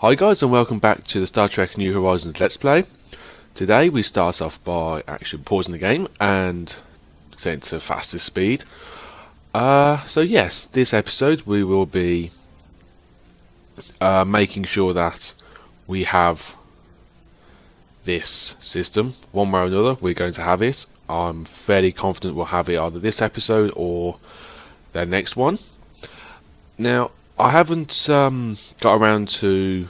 Hi guys, and welcome back to the Star Trek New Horizons Let's Play. Today we start off by actually pausing the game and setting to fastest speed. So yes, this episode we will be making sure that we have this system. One way or another, we're going to have it. I'm fairly confident we'll have it either this episode or the next one. Now, I haven't got around to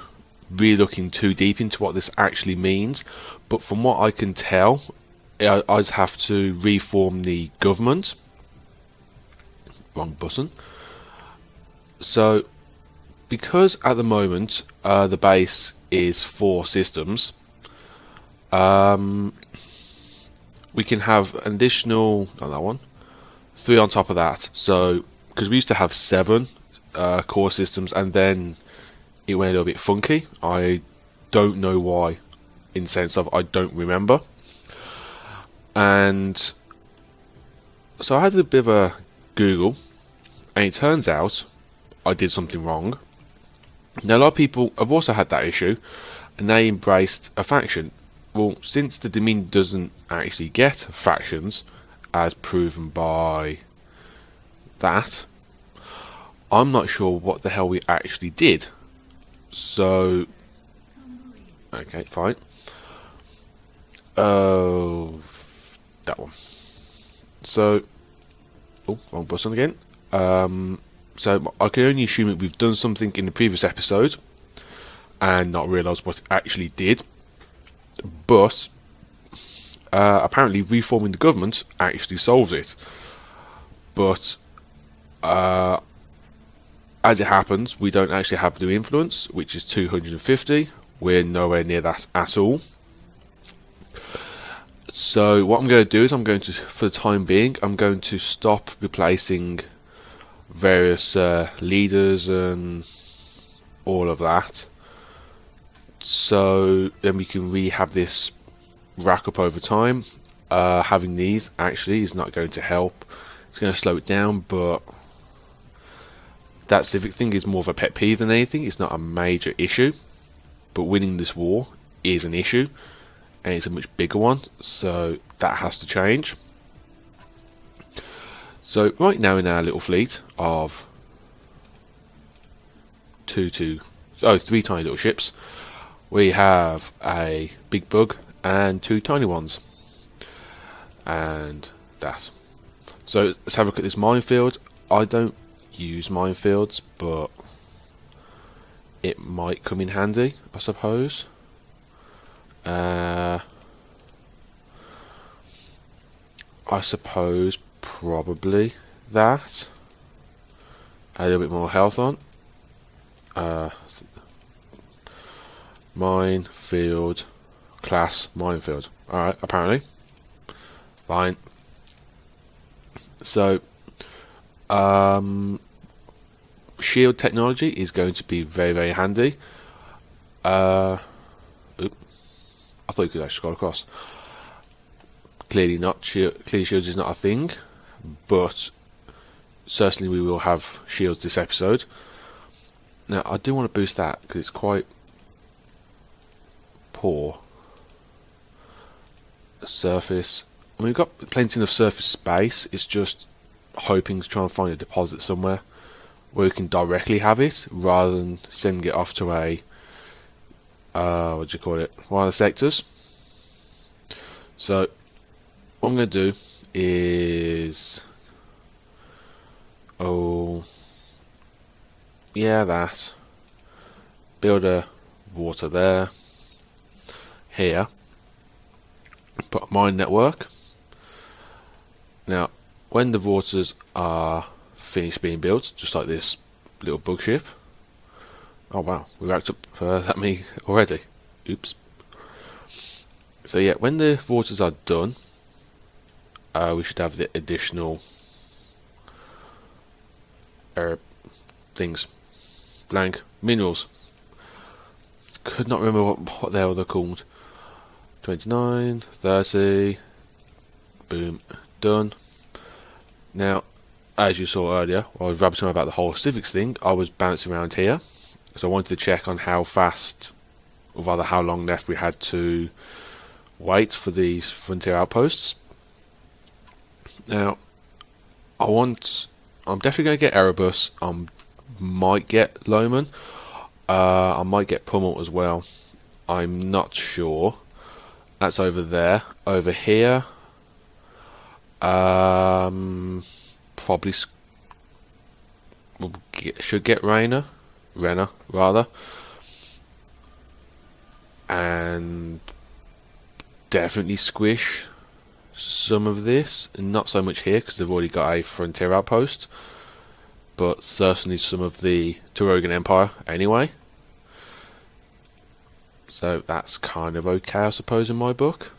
really looking too deep into what this actually means, but from what I can tell, I just have to reform the government. Wrong button. So, because at the moment the base is 4 systems, we can have an additional, not that one, 3 on top of that. So, because we used to have 7 core systems, and then it went a little bit funky. I don't know why, in the sense of I don't remember. And so I had a bit of a Google, and it turns out I did something wrong. Now, a lot of people have also had that issue, and they embraced a faction. Well, since the Dominion doesn't actually get factions, as proven by that, I'm not sure what the hell we actually did. So, okay, fine. Oh, that one. So, oh, wrong button again. So I can only assume that we've done something in the previous episode and not realised what it actually did. But apparently, reforming the government actually solves it. But as it happens, we don't actually have the influence, which is 250. We're nowhere near that at all. So what I'm going to do is for the time being, I'm going to stop replacing various leaders and all of that. So then we can really have this rack up over time. Having these actually is not going to help. It's going to slow it down, but that civic thing is more of a pet peeve than anything. It's not a major issue, but winning this war is an issue, and it's a much bigger one, so that has to change. So right now in our little fleet of 3 tiny little ships, we have a big bug and 2 tiny ones, and that. So let's have a look at this minefield. I don't use minefields, but it might come in handy, I suppose. I suppose probably that. A little bit more health on. Minefield, class, minefield. Alright, apparently. Fine. So, shield technology is going to be very, very handy. I thought you could actually scroll across. Clearly not. Clearly shields is not a thing, but certainly we will have shields this episode. Now, I do want to boost that because it's quite poor. Surface. I mean, we've got plenty of surface space. It's just hoping to try and find a deposit somewhere where we can directly have it rather than sending it off to a what do you call it? One of the sectors. So what I'm going to do is, that. Build a water there. Here. Put a mine network. Now, when the waters are finished being built, just like this little bug ship. Oh wow, we racked up that many already. Oops. So yeah, when the waters are done, we should have the additional things. Blank. Minerals. Could not remember what the hell they're called. 29, 30. Boom. Done. Now, as you saw earlier, while I was rabbiting on about the whole civics thing, I was bouncing around here, because I wanted to check on how fast, or rather how long left we had to wait for these frontier outposts. Now, I'm definitely going to get Erebus. I might get Loman. I might get Pummel as well. I'm not sure. That's over there. Over here, probably should get Renner rather, and definitely squish some of this. Not so much here because they've already got a frontier outpost, but certainly some of the Turogan Empire anyway. So that's kind of okay, I suppose, in my book.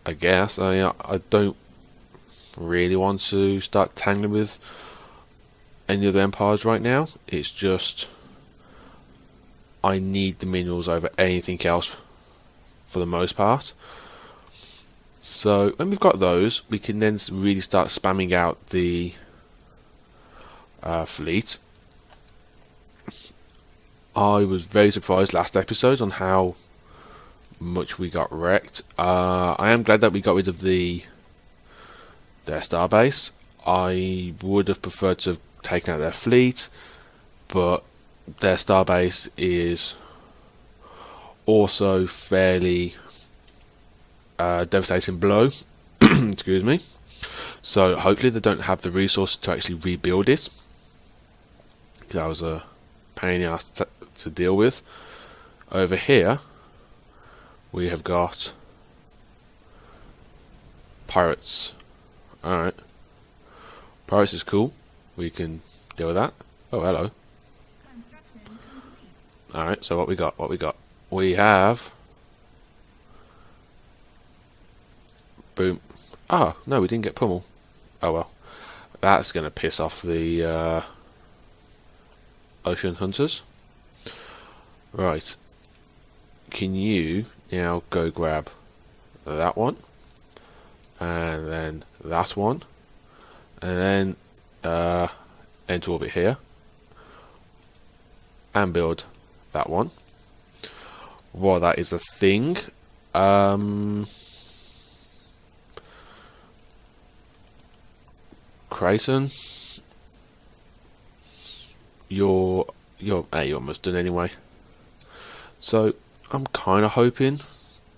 I guess I don't really want to start tangling with any other empires right now. It's just I need the minerals over anything else for the most part. So when we've got those, we can then really start spamming out the fleet. I was very surprised last episode on how much we got wrecked. I am glad that we got rid of their starbase. I would have preferred to have taken out their fleet, but their starbase is also fairly devastating blow. Excuse me. So hopefully they don't have the resources to actually rebuild it. That was a pain in the ass to deal with. Over here we have got pirates. Alright. Pirates is cool. We can deal with that. Oh, hello. Alright, so what we got? We have... Boom. Ah, no, we didn't get Pummel. Oh well. That's going to piss off the ocean hunters. Right. Can you now go grab that one? And then that one. And then enter orbit here. And build that one. Well, that is a thing. Creighton, you're almost done anyway. So I'm kind of hoping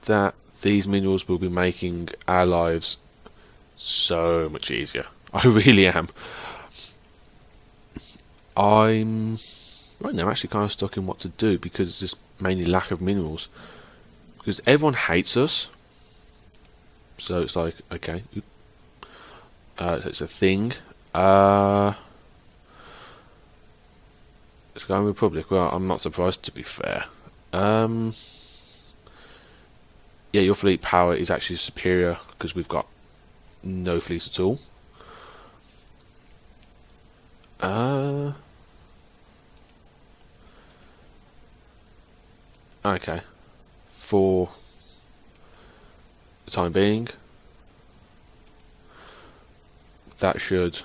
that these minerals will be making our lives so much easier. I really am. I'm right now actually kind of stuck in what to do because it's just mainly lack of minerals. Because everyone hates us, so it's like, okay, so it's a thing. Sky Republic. Well, I'm not surprised, to be fair. Yeah, your fleet power is actually superior because we've got no fleet at all. Okay. For the time being, that should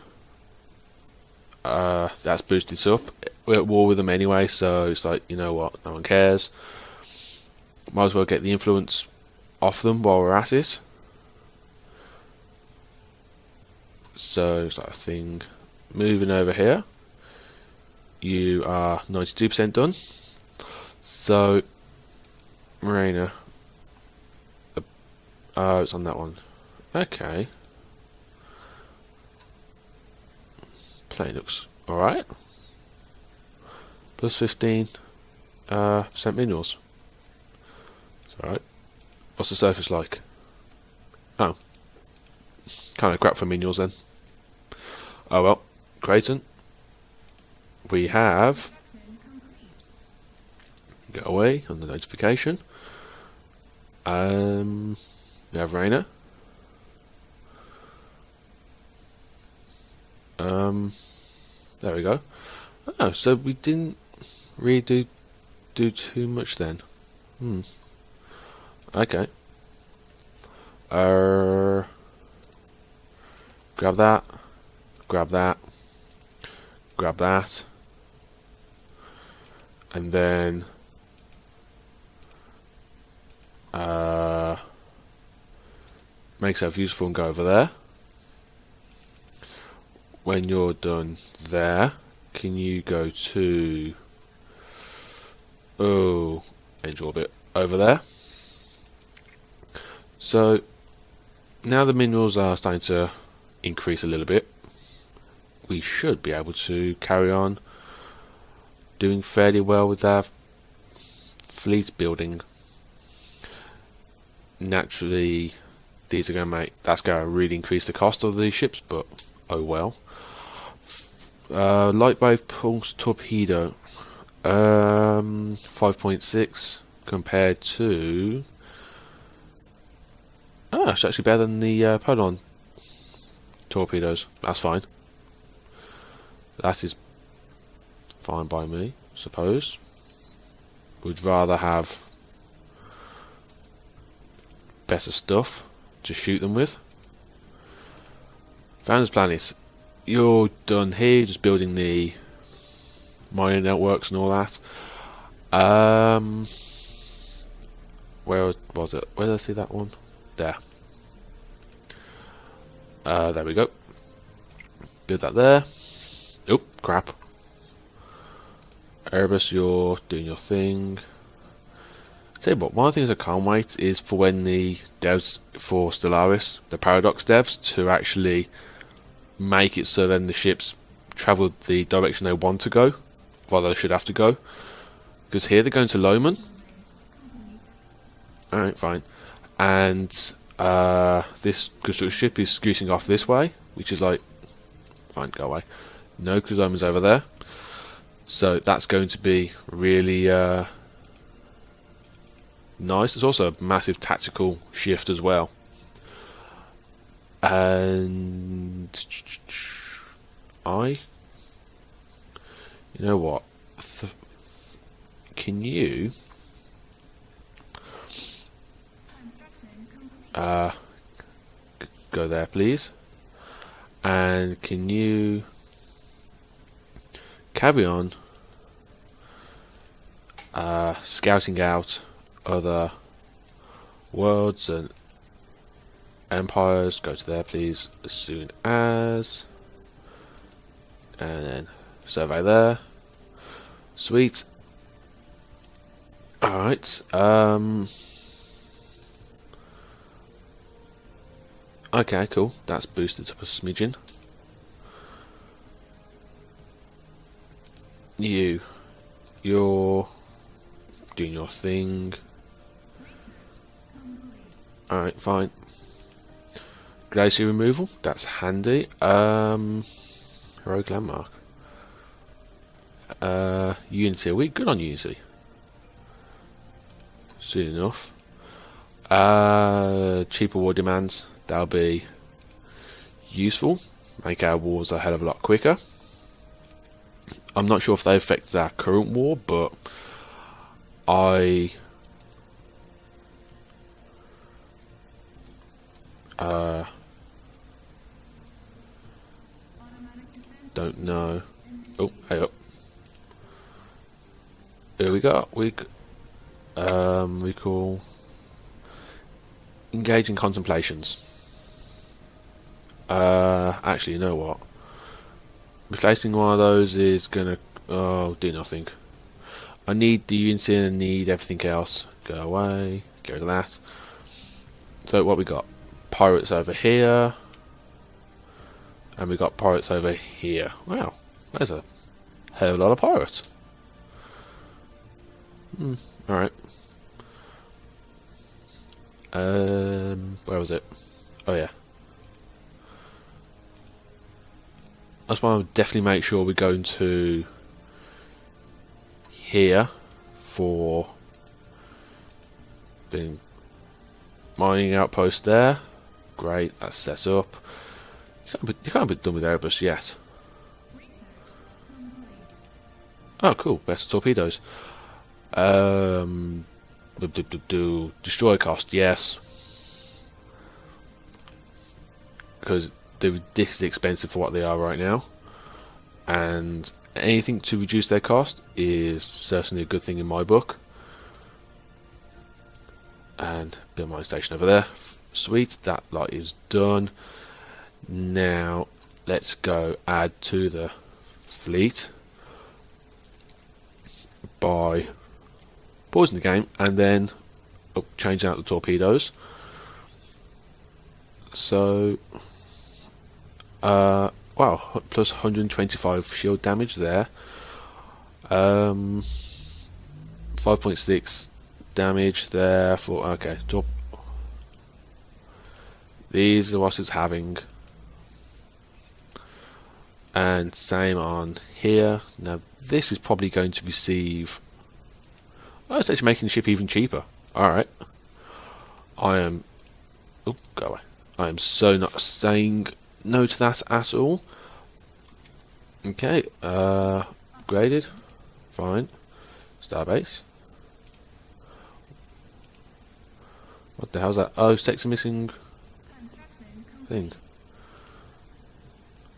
that's boosted us up. We're at war with them anyway, so it's like, you know what, no one cares. Might as well get the influence off them while we're at it. So it's like a thing. Moving over here, you are 92% done. So Marina, it's on that one. Okay. Plane looks alright. Plus 15 percent minerals. It's alright. What's the surface like? Oh. Kind of crap for minerals then. Oh well. Creighton. We have... Get away on the notification. We have Rainer. There we go. Oh, so we didn't really do too much then. Okay. Grab that. Grab that. Grab that. and then make yourself useful and go over there. When you're done there, can you go to edge orbit over there? So now the minerals are starting to increase a little bit. We should be able to carry on doing fairly well with our fleet building. Naturally, that's going to really increase the cost of these ships, but oh well. Light wave pulse torpedo, 5.6 compared to. Oh, it's actually better than the Polon torpedoes. That's fine. That is fine by me, suppose. Would rather have better stuff to shoot them with. Founders Planet, you're done here, just building the mining networks and all that. Where was it? Where did I see that one? There. There we go. Build that there. Oh, crap. Erebus, you're doing your thing. Tell you what, one of the things I can't wait is for when the devs for Stellaris, the Paradox devs, to actually make it so then the ships travel the direction they want to go, rather they should have to go. Because here they're going to Loman. Alright, fine. And this construction ship is scooting off this way, which is like, fine, go away. No, because Loman's over there. So that's going to be really nice. It's also a massive tactical shift as well. And you know what? Can you go there, please? And can you carry on scouting out other worlds and empires? Go to there, please, as soon as, and then survey there. Sweet. Alright, okay, cool, that's boosted up a smidgen. You're doing your thing. Alright, fine. Glacier removal, that's handy. Heroic landmark. Unity, are we good on Unity? Soon enough. Cheaper war demands, that'll be useful. Make our wars a hell of a lot quicker. I'm not sure if they affect our current war, but I don't know. Oh, hey up. Here we go. We call engage in contemplations. Actually, you know what? Replacing one of those is gonna do nothing. I need the unity and I need everything else. Go away. Get rid of that. So what we got? Pirates over here, and we got pirates over here. Wow, there's a hell of a lot of pirates. Alright. Where was it? Oh yeah. I just want to definitely make sure we're going to here for being mining outpost there. Great, that's set up. You can't be done with Erebus yet. Oh cool, better torpedoes. Destroy cost, yes. Because they're ridiculously expensive for what they are right now. And anything to reduce their cost is certainly a good thing in my book. And build my station over there. Sweet, that lot is done. Now let's go add to the fleet by pausing the game and then changing out the torpedoes. So wow, plus 125 shield damage there. 5.6 damage there for, okay, these are what it's having, and same on here. Now this is probably going to receive, oh, it's actually making the ship even cheaper. Alright, I am, oh, go away. I am so not saying no to that at all. Okay, graded, fine. Starbase. What the hell's that? Oh, sector missing thing.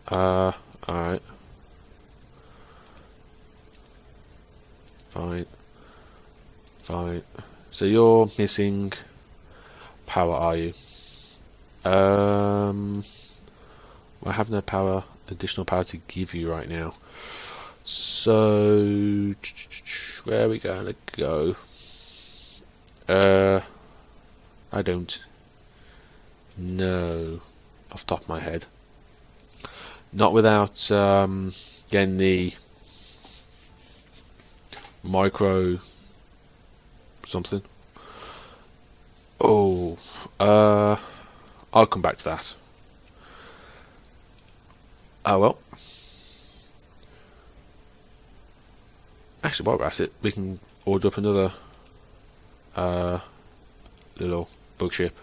Alright. Fine. Fine. So you're missing power, are you? I have no power, additional power to give you right now. So where are we gonna go? I don't know off the top of my head. Not without getting the micro something. Oh, I'll come back to that. Oh well. Actually, while we're at it, we can order up another little bug ship.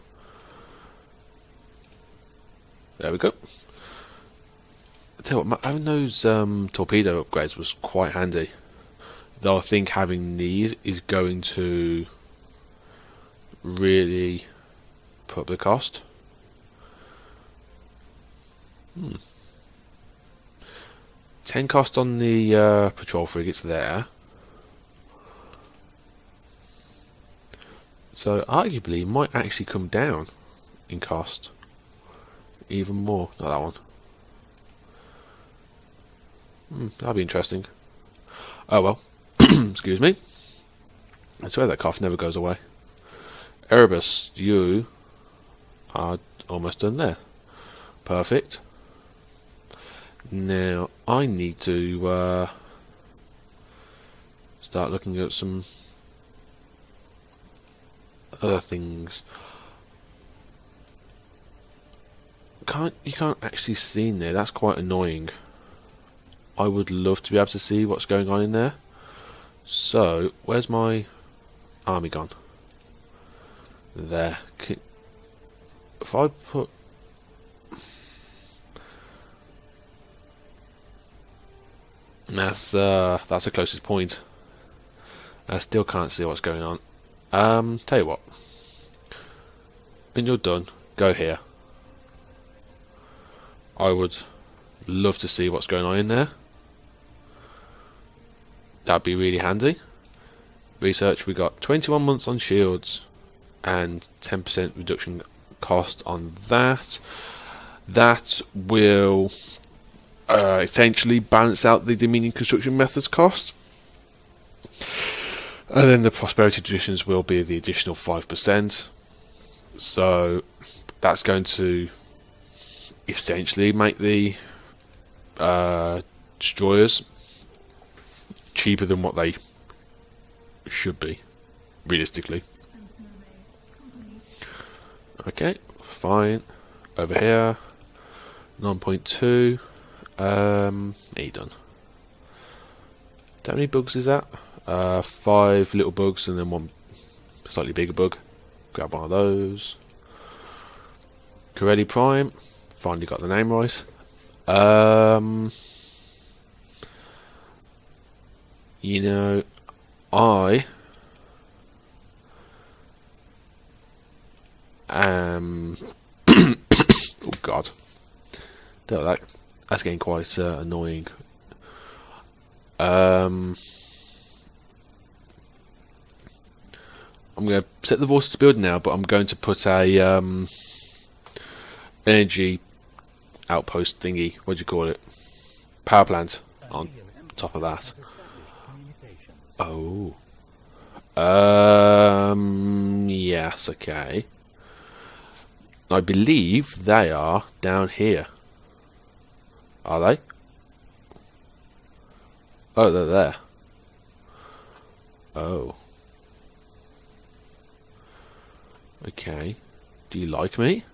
There we go. I tell you what, having those torpedo upgrades was quite handy. Though I think having these is going to really put up the cost. 10 cost on the patrol frigates there. So arguably it might actually come down in cost even more. Not that one. That'll be interesting. Oh well. Excuse me. I swear that cough never goes away. Erebus, you are almost done there. Perfect. Now I need to start looking at some other things. You can't actually see in there. That's quite annoying. I would love to be able to see what's going on in there. So where's my army gone? There. If I put, that's the closest point. I still can't see what's going on. Tell you what. When you're done, go here. I would love to see what's going on in there. That'd be really handy. Research, we got 21 months on shields and 10% reduction cost on that. That will essentially balance out the Dominion construction methods cost. And then the prosperity traditions will be the additional 5%. So that's going to essentially make the destroyers cheaper than what they should be, realistically. Okay, fine. Over here, 9.2. Are you done? How many bugs is that? 5 little bugs and then one slightly bigger bug. Grab one of those. Corelli Prime. Finally got the name right. You know, I am oh god, that's getting quite annoying. I'm going to set the vortex to build now, but I'm going to put a energy outpost thingy. What do you call it? Power plant on top of that. Oh. Yes, okay. I believe they are down here. Are they? Oh, they're there. Oh. Okay. Do you like me?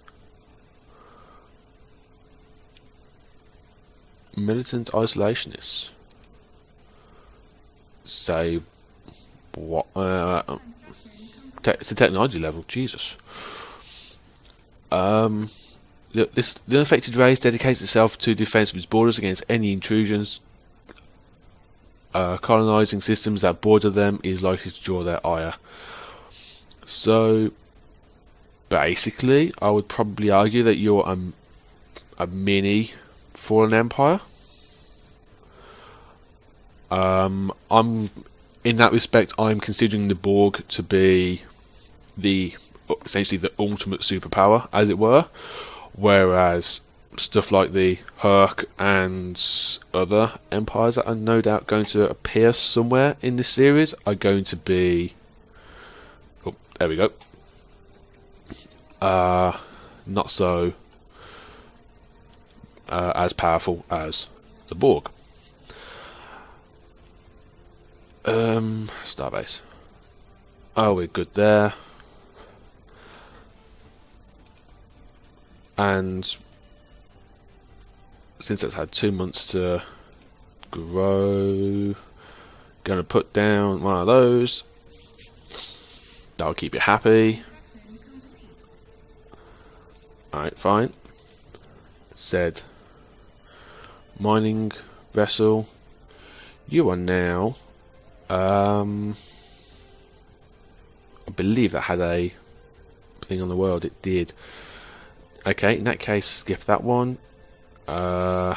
Militant isolationists. Say what? It's a technology level. Jesus. The unaffected race dedicates itself to defense of its borders against any intrusions. Colonizing systems that border them is likely to draw their ire. So, basically, I would probably argue that you're a mini fallen empire. I'm in that respect. I'm considering the Borg to be essentially the ultimate superpower, as it were, whereas stuff like the Herc and other empires that are no doubt going to appear somewhere in this series are going to be, oh, there we go, not so as powerful as the Borg. Starbase. Oh, we're good there. And since it's had 2 months to grow, gonna put down one of those. That'll keep you happy. Alright, fine. Said mining vessel. You are now I believe that had a thing on the world. It did. Okay, in that case, skip that one. You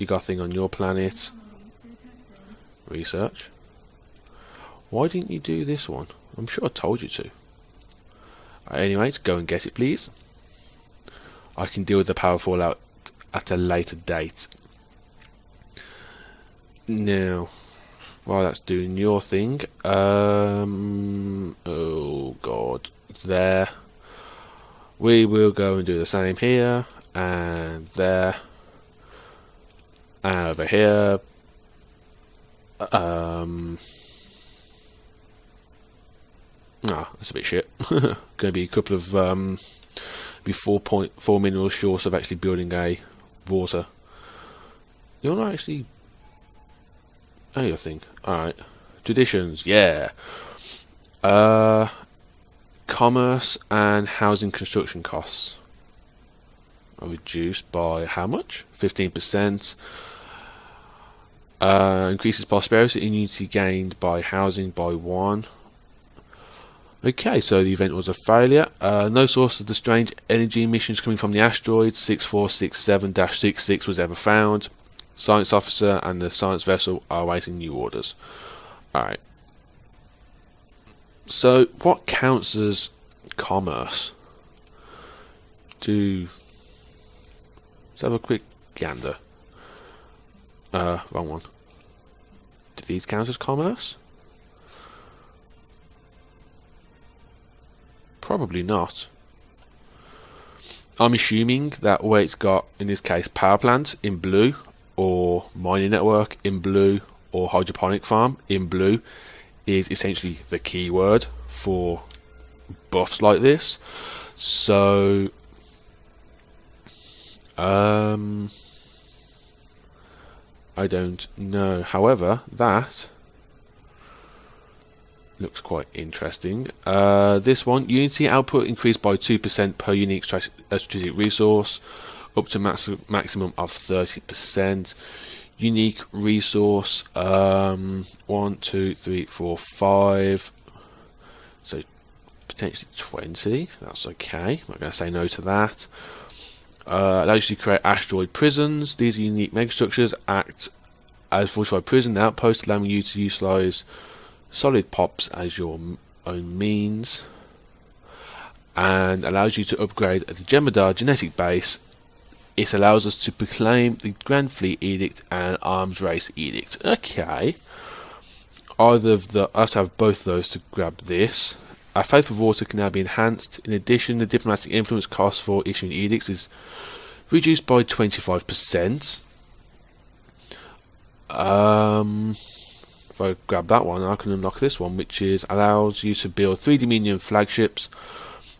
got a thing on your planet. Research. Why didn't you do this one? I'm sure I told you to. Anyways, go and get it, please. I can deal with the power fallout at a later date. Now, while that's doing your thing, oh god, there. We will go and do the same here, and there, and over here. That's a bit shit. Going to be a couple of be 4.4 minerals short of actually building a water. You're not actually. Oh, your thing. Alright. Traditions, yeah. Commerce and housing construction costs are reduced by how much? 15%. Increases prosperity and unity gained by housing by 1. Okay, so the event was a failure. No source of the strange energy emissions coming from the asteroid 6467-66 was ever found. Science officer and the science vessel are awaiting new orders. Alright. So, what counts as commerce? Let's have a quick gander. Wrong one. Do these count as commerce? Probably not. I'm assuming that where it's got, in this case, power plant in blue, or mining network in blue, or hydroponic farm in blue, is essentially the keyword for buffs like this. So I don't know. However, that looks quite interesting. This one, unity output increased by 2% per unique strategic resource, up to maximum of 30%. Unique resource, 1, 2, 3, 4, 5. So potentially 20. That's okay. I'm not going to say no to that. Allows you to create asteroid prisons. These are unique megastructures. Act as fortified prison outpost, allowing you to utilise solid pops as your own means, and allows you to upgrade the Jem'Hadar genetic base. It allows us to proclaim the Grand Fleet Edict and Arms Race Edict. Okay. Either of the, I have to have both of those to grab this. Our faith for water can now be enhanced. In addition, the diplomatic influence cost for issuing edicts is reduced by 25%. If I grab that one, I can unlock this one, which is allows you to build 3 Dominion flagships,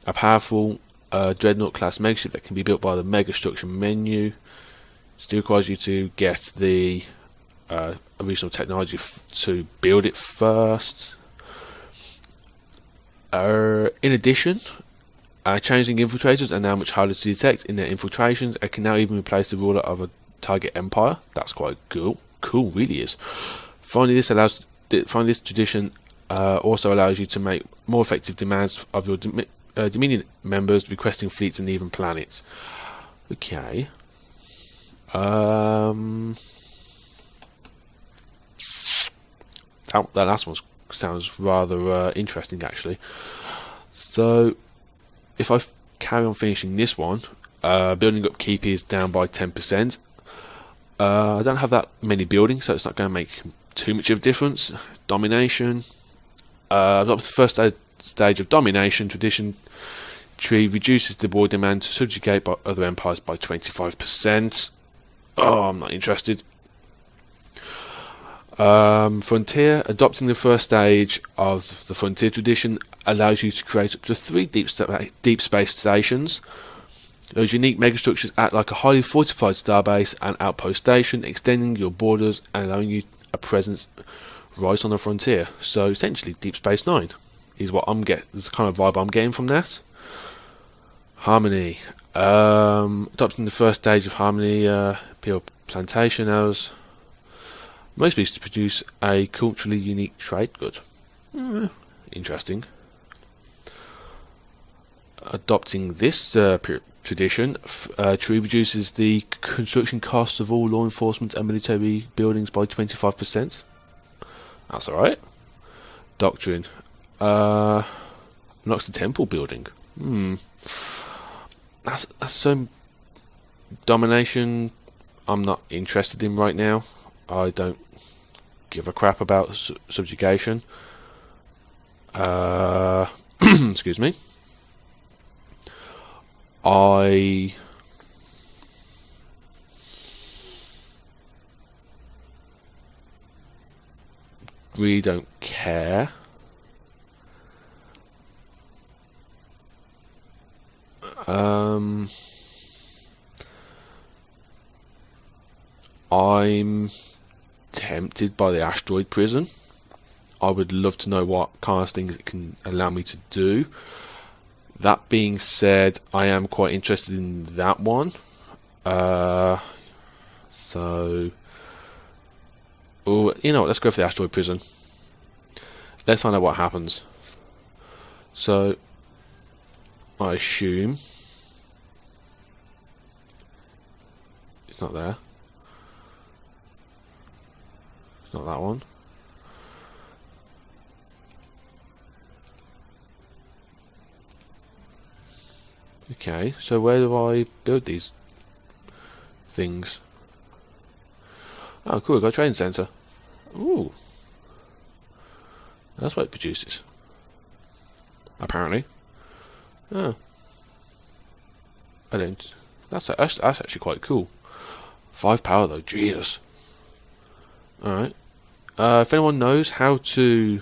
a powerful Dreadnought class megaship that can be built by the mega structure menu. Still requires you to get the original technology to build it first. In addition, changing infiltrators are now much harder to detect in their infiltrations and can now even replace the ruler of a target empire. That's quite cool. Cool, really is. Finally, this tradition also allows you to make more effective demands of your Dominion members requesting fleets and even planets. Okay. That last one sounds rather interesting, actually. So, if I carry on finishing this one, building up keep is down by 10%. I don't have that many buildings, so it's not going to make too much of a difference. Domination. Up to the first stage of domination, tradition tree reduces the war demand to subjugate by other empires by 25%. Oh, I'm not interested. Frontier. Adopting the first stage of the frontier tradition allows you to create up to 3 deep space stations. Those unique megastructures act like a highly fortified starbase and outpost station, extending your borders and allowing you a presence right on the frontier. So essentially, Deep Space Nine is what I'm getting. This kind of vibe I'm getting from that. Harmony. Adopting the first stage of Harmony, pure plantation hours. Most pleased to produce a culturally unique trade good. Interesting. Adopting this tradition, Tree reduces the construction cost of all law enforcement and military buildings by 25%. That's alright. Doctrine. Unlocks the temple building. That's some domination I'm not interested in right now. I don't give a crap about subjugation. Excuse me. I really don't care. I'm tempted by the asteroid prison. I would love to know what kind of things it can allow me to do. That being said, I am quite interested in that one. So, oh, you know what? Let's go for the asteroid prison. Let's find out what happens. So, I assume it's not there. It's not that one. Okay, so where do I build these things? Oh, cool, I've got a training centre. Ooh. That's what it produces. Apparently. Oh. I don't. That's actually quite cool. 5 power though, Jesus. Alright. If anyone knows how to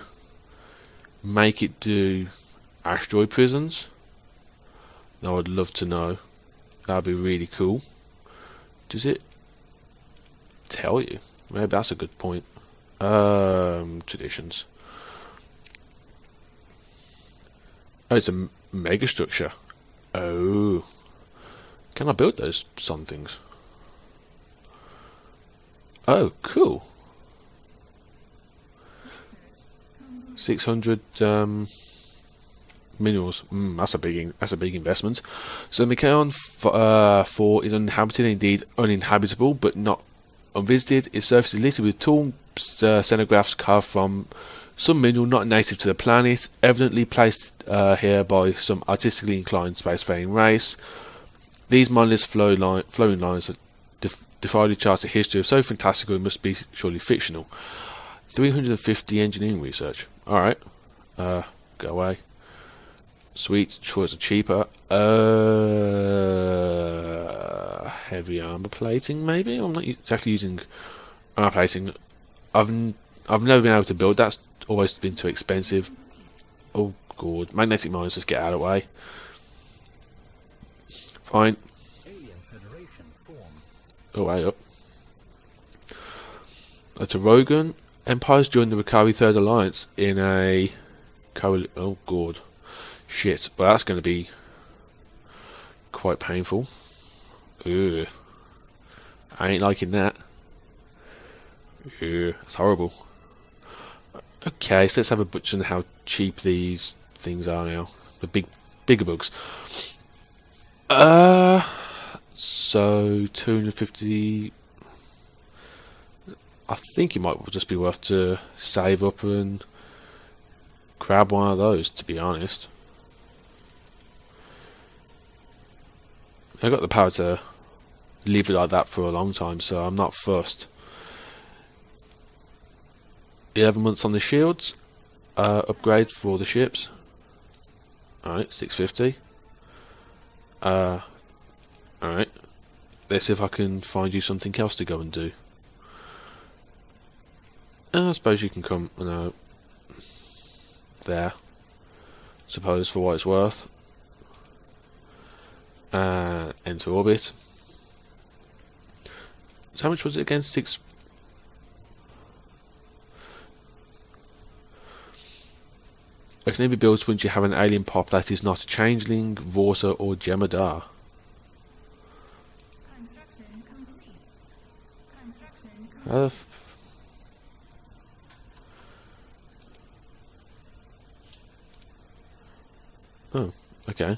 make it do asteroid prisons, I would love to know. That'd be really cool. Does it tell you? Maybe that's a good point. Traditions. Oh, it's a mega structure. Oh. Can I build those somethings? Oh, cool. 600 minerals. That's a big investment. So Mikaon 4 is uninhabited, indeed uninhabitable, but not unvisited. Its surface is littered with tall xenographs carved from some mineral not native to the planet, evidently placed here by some artistically inclined spacefaring race. These mindless flowing lines defy the charted history of so fantastical it must be surely fictional. 350 engineering research. Alright. Go away. Sweet. Choice are cheaper. Heavy armor plating, maybe? I'm not exactly using armor plating. I've never been able to build that. It's always been too expensive. Oh god. Magnetic mines, just get out of the way. Fine. Oh, way up. That's a Rogan. Empires joined the Ricari Third Alliance in a oh god. Shit. Well, that's going to be quite painful. Ugh. I ain't liking that. Ugh. It's horrible. Okay, so let's have a butcher on how cheap these things are now. The bigger bugs. So 250. I think it might just be worth to save up and grab one of those, to be honest. I've got the power to leave it like that for a long time, so I'm not fussed. 11 months on the shields. Upgrade for the ships. Alright, 650. Alright. Let's see if I can find you something else to go and do. I suppose you can come, there. Suppose for what it's worth. Enter orbit. So how much was it again? 6. It can only be built once you have an alien pop that is not a changeling, Vorsa, or Jemadar. Oh, okay.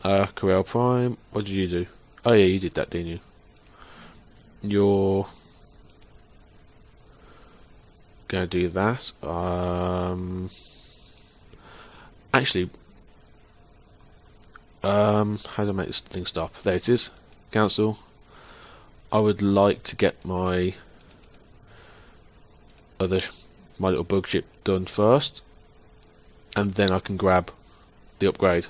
Corel Prime, what did you do? Oh yeah, you did that, didn't you? You're gonna do that. Actually, how do I make this thing stop? There it is. Cancel. I would like to get my little bug ship done first, and then I can grab the upgrade.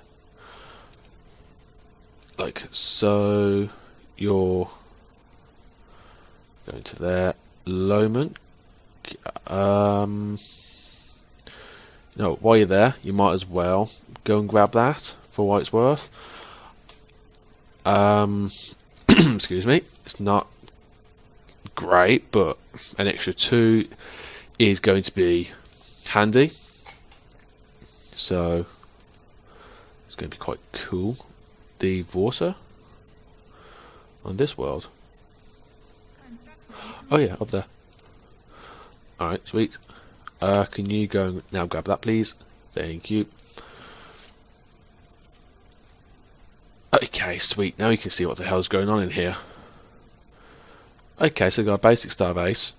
Like so. You're going to there. Loman. No, while you're there, you might as well go and grab that for what it's worth. Excuse me. It's not great, but an extra 2 is going to be handy. So it's going to be quite cool. The Vorsa on this world. Oh yeah, up there. Alright, sweet. Can you go and now grab that, please? Thank you. Okay, sweet. Now you can see what the hell's going on in here. Okay, so we've got a basic starbase.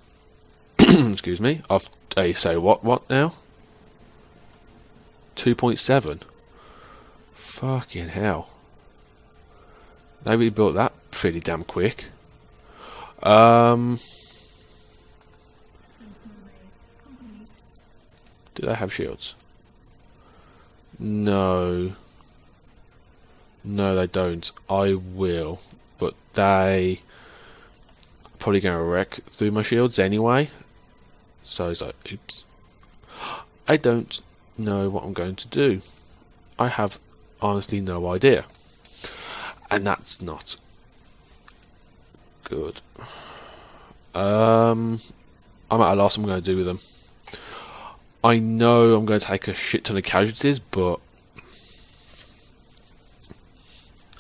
Excuse me. Of say what now? 2.7. Fucking hell. They really built that pretty damn quick. Do they have shields? No. No, they don't. I will. But they are probably going to wreck through my shields anyway. So it's like, oops. I don't know what I'm going to do. I have honestly no idea. And that's not good. I'm at a loss what I'm going to do with them. I know I'm going to take a shit ton of casualties, but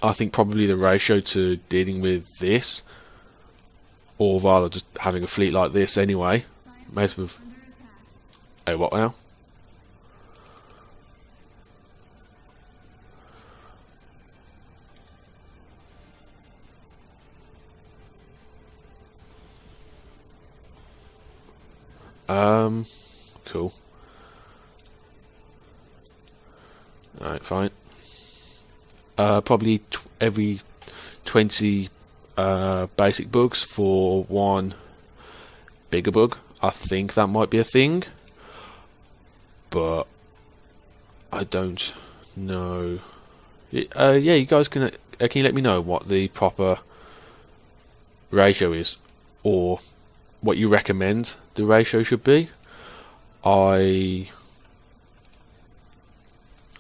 I think probably the ratio to dealing with this, or rather just having a fleet like this anyway, most of... Hey, what now? Cool. Alright, fine. Probably every 20 basic bugs for one bigger bug. I think that might be a thing, but I don't know. Yeah, you guys can you let me know what the proper ratio is, or what you recommend the ratio should be. I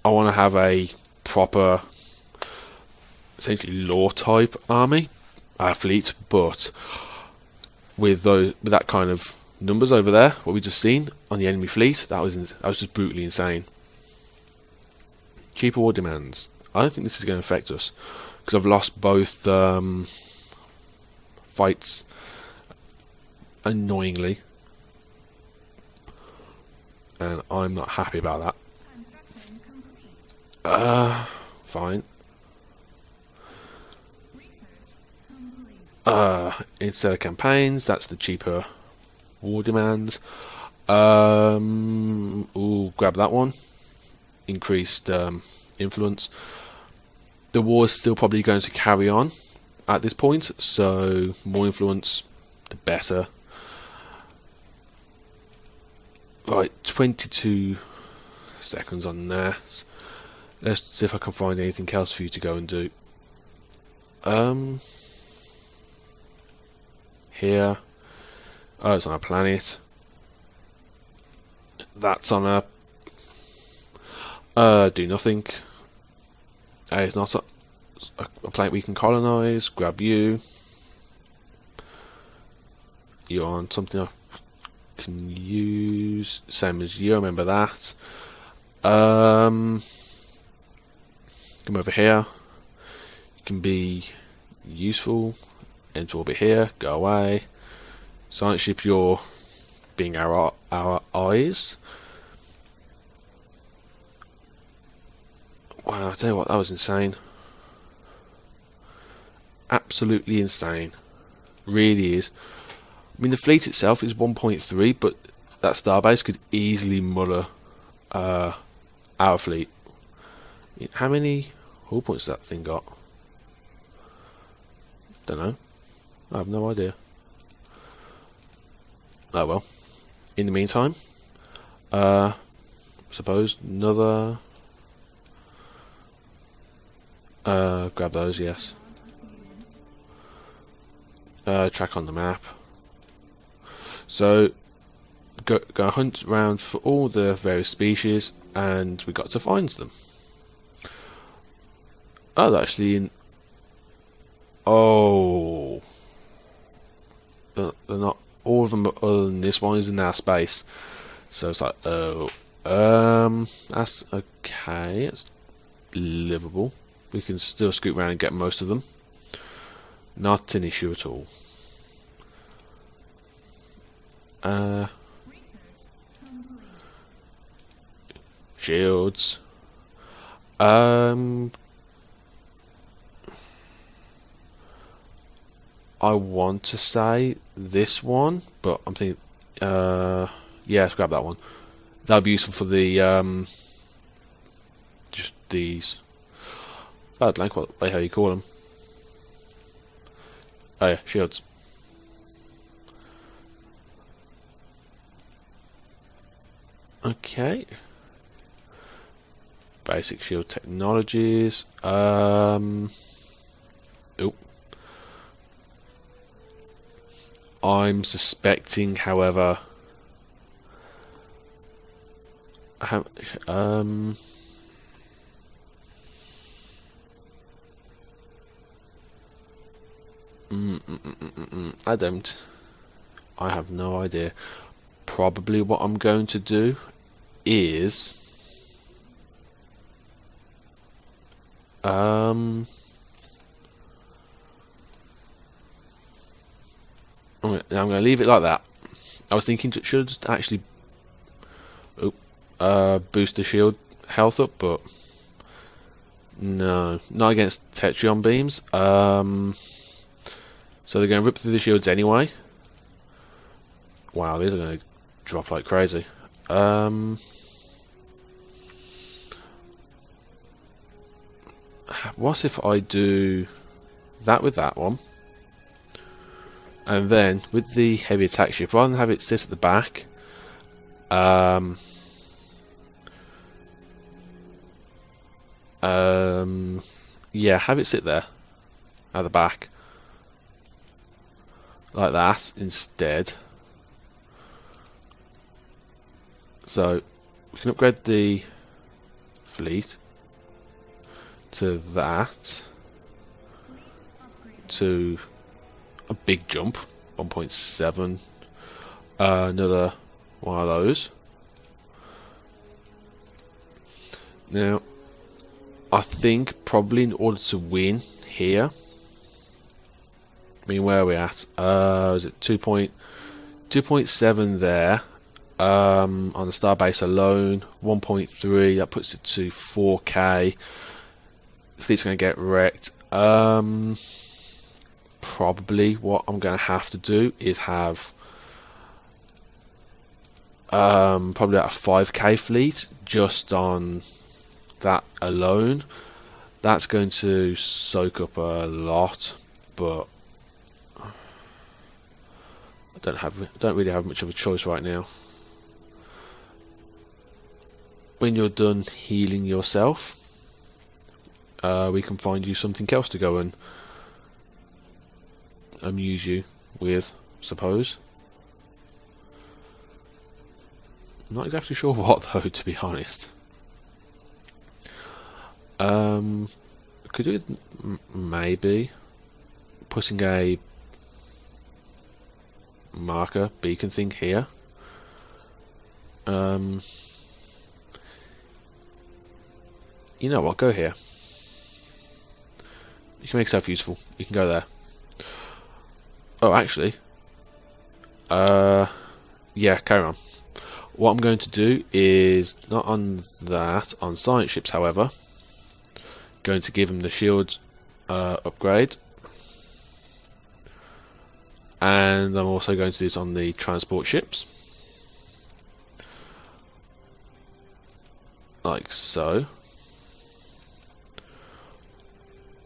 want to have a proper, essentially lore type army, fleet, but with that kind of numbers over there, what we just seen on the enemy fleet, that was just brutally insane. Cheaper war demands. I don't think this is going to affect us because I've lost both fights annoyingly, and I'm not happy about that. Fine. Instead of campaigns, that's the cheaper war demands. Ooh, grab that one. Increased influence. The war is still probably going to carry on at this point, so more influence, the better. Right, 22 seconds on there. Let's see if I can find anything else for you to go and do. Here. Oh, it's on a planet. That's on a do nothing. It's not a planet we can colonize. Grab you. You're on something I can use. Same as you. Remember that. Come over here. You can be useful. Enter orbit here. Go away. Science ship, you're being our eyes. Wow, I tell you what, that was insane. Absolutely insane. Really is. I mean, the fleet itself is 1.3, but that starbase could easily muller our fleet. How many hull points that thing got? Don't know. I have no idea. Oh well. In the meantime, suppose another. Grab those, yes. Track on the map. So, go hunt around for all the various species, and we got to find them. Oh, they're actually in. Oh, they're not. All of them, other than this one, is in our space. So it's like, oh, that's okay. It's livable. We can still scoot around and get most of them. Not an issue at all. Shields. I want to say this one, but I'm thinking, yeah, let's grab that one. That'll be useful for the, just these. Oh, blank, what the hell you call them? Oh yeah, shields. Okay. Basic shield technologies. Oh. I'm suspecting, however, I don't. I have no idea. Probably what I'm going to do is I'm going to leave it like that. I was thinking should actually boost the shield health up, but no, not against Tetrion beams. So they're going to rip through the shields anyway. Wow, these are going to drop like crazy. What if I do that with that one, and then with the heavy attack ship, rather than have it sit at the back, yeah, have it sit there at the back like that instead. So we can upgrade the fleet to that, to a big jump, 1.7, another one of those. Now I think probably in order to win here, I mean, where are we at? Is it 2.7 there? On the starbase alone, 1.3, that puts it to 4k. The fleet's going to get wrecked. Probably what I'm going to have to do is have probably about a 5k fleet just on that alone. That's going to soak up a lot, but I don't really have much of a choice right now. When you're done healing yourself, we can find you something else to go and amuse you with, suppose. I'm not exactly sure what though, to be honest. Could do with maybe putting a marker beacon thing here. You know what, go here. You can make yourself useful. You can go there. Oh, actually, yeah, carry on. What I'm going to do is not on that, on science ships, however, going to give him the shield upgrade, and I'm also going to do this on the transport ships, like so.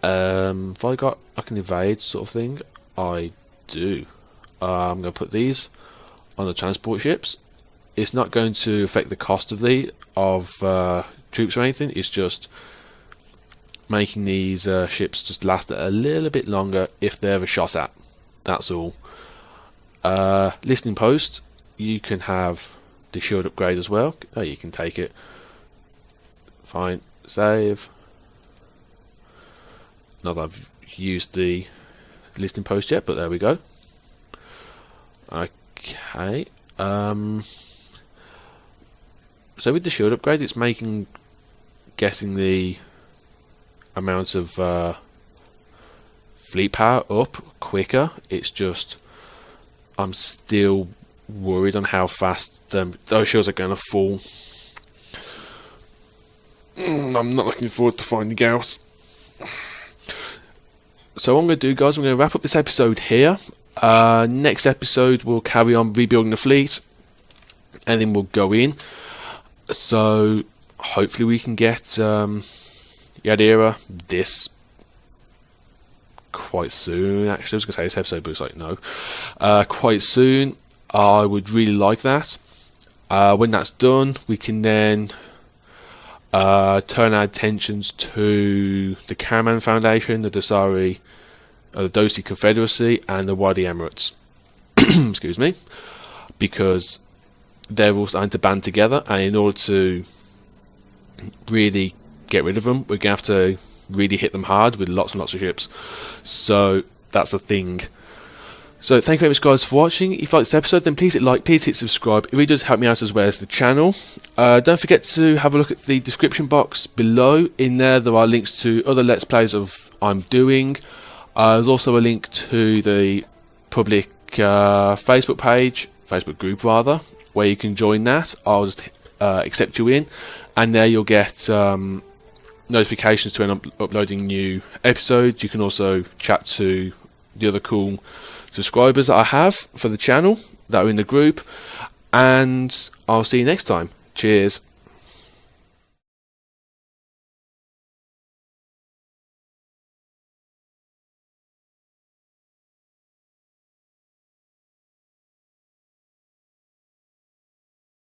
If I can evade sort of thing, I do. I'm going to put these on the transport ships. It's not going to affect the cost of troops or anything. It's just making these ships just last a little bit longer if they're ever shot at. That's all. Listening post, you can have the shield upgrade as well. Oh, you can take it. Fine. Save. Not that I've used the listing post yet, but there we go. Okay. So with the shield upgrade, it's guessing the amounts of fleet power up quicker. It's just I'm still worried on how fast those shields are going to fall. I'm not looking forward to finding out. So what I'm going to do, guys, I'm going to wrap up this episode here. Next episode we'll carry on rebuilding the fleet, and then we'll go in. So hopefully we can get Yadira this quite soon. Actually, I was going to say this episode, but it's like no, quite soon. I would really like that. When that's done, we can then turn our attentions to the Karaman Foundation, the Dasari, the Dosi Confederacy, and the Wadi Emirates. Excuse me, because they're all starting to band together, and in order to really get rid of them, we're going to have to really hit them hard with lots and lots of ships. So that's the thing. So thank you very much, guys, for watching. If you like this episode, then please hit like, please hit subscribe. It really does help me out as well as the channel. Don't forget to have a look at the description box below. In there are links to other Let's Plays I'm doing. There's also a link to the public Facebook group rather, where you can join that. I'll just accept you in, and there you'll get notifications to when I'm uploading new episodes. You can also chat to the other cool subscribers that I have for the channel that are in the group, and I'll see you next time. Cheers.